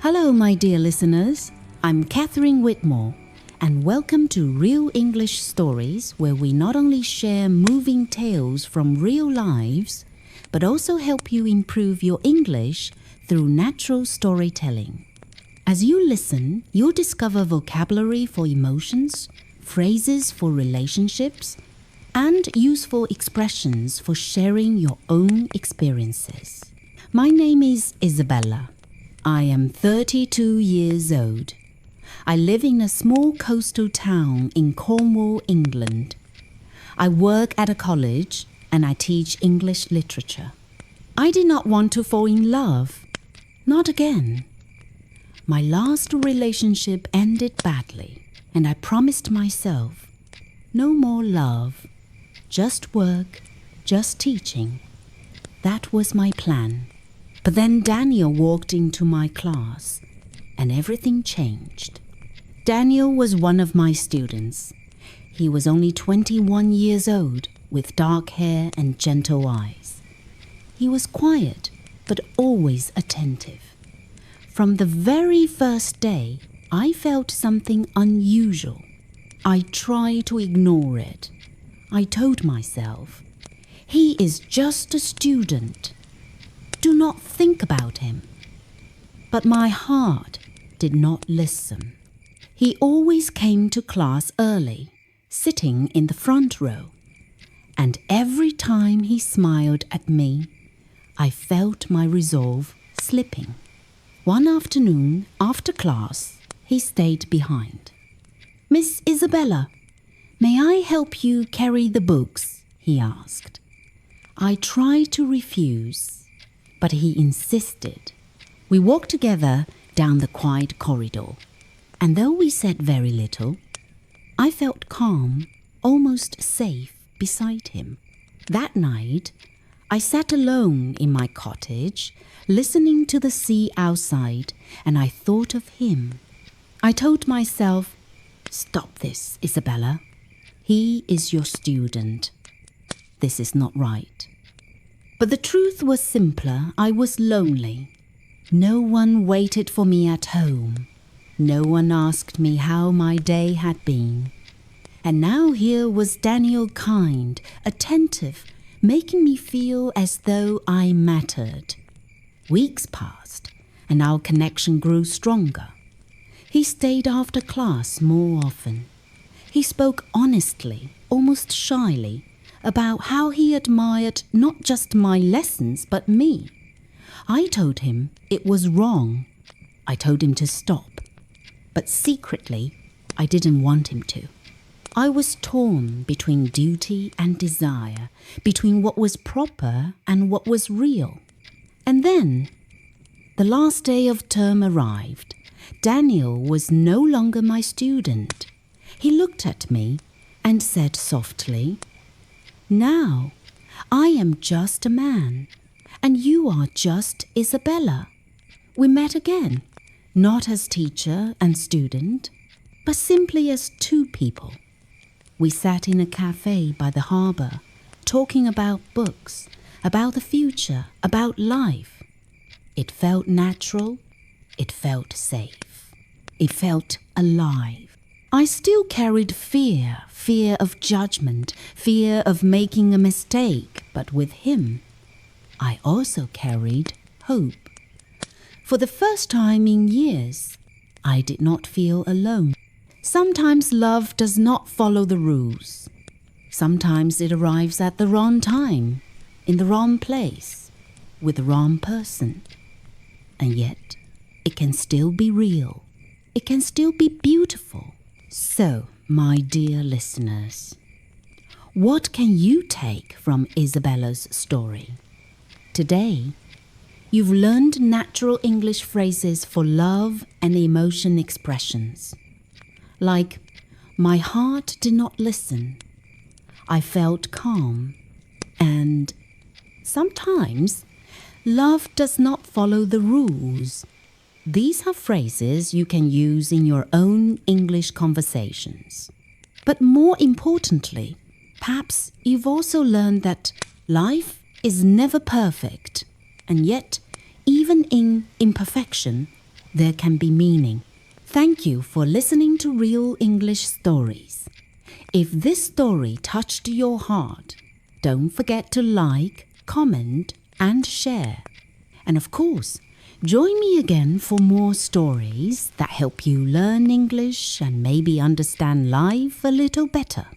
Hello, my dear listeners. I'm Catherine Whitmore, and welcome to Real English Stories, where we not only share moving tales from real lives, but also help you improve your English through natural storytelling. As you listen, you'll discover vocabulary for emotions, phrases for relationships, and useful expressions for sharing your own experiences. My name is Isabella. I am 32 years old. I live in a small coastal town in Cornwall, England. I work at a college and I teach English literature. I did not want to fall in love. Not again. My last relationship ended badly, and I promised myself, no more love, just work, just teaching. That was my plan. But then Daniel walked into my class, and everything changed. Daniel was one of my students. He was only 21 years old, with dark hair and gentle eyes. He was quiet, but always attentive. From the very first day, I felt something unusual. I tried to ignore it. I told myself, he is just a student. Do not think about him. But my heart did not listen. He always came to class early, sitting in the front row. And every time he smiled at me, I felt my resolve slipping. One afternoon, after class, he stayed behind. "Miss Isabella, may I help you carry the books?" he asked. I tried to refuse, but he insisted. We walked together down the quiet corridor, and though we said very little, I felt calm, almost safe beside him. That night, I sat alone in my cottage, listening to the sea outside, and I thought of him. I told myself, "Stop this, Isabella. He is your student. This is not right." But the truth was simpler. I was lonely. No one waited for me at home. No one asked me how my day had been. And now here was Daniel, kind, attentive, making me feel as though I mattered. Weeks passed, and our connection grew stronger. He stayed after class more often. He spoke honestly, almost shyly, about how he admired not just my lessons, but me. I told him it was wrong. I told him to stop. But secretly, I didn't want him to. I was torn between duty and desire, between what was proper and what was real. And then, the last day of term arrived. Daniel was no longer my student. He looked at me and said softly, "Now, I am just a man, and you are just Isabella." We met again, not as teacher and student, but simply as two people. We sat in a cafe by the harbor, talking about books, about the future, about life. It felt natural. It felt safe. It felt alive. I still carried fear of judgment, fear of making a mistake, but with him, I also carried hope. For the first time in years, I did not feel alone. Sometimes love does not follow the rules. Sometimes it arrives at the wrong time, in the wrong place, with the wrong person. And yet, it can still be real. It can still be beautiful. So, my dear listeners, what can you take from Isabella's story? Today, you've learned natural English phrases for love and emotion expressions. Like, my heart did not listen. I felt calm. And sometimes, love does not follow the rules. These are phrases you can use in your own English conversations. But more importantly, perhaps you've also learned that life is never perfect, and yet, even in imperfection, there can be meaning. Thank you for listening to Real English Stories. If this story touched your heart, don't forget to like, comment, and share. And of course, join me again for more stories that help you learn English and maybe understand life a little better.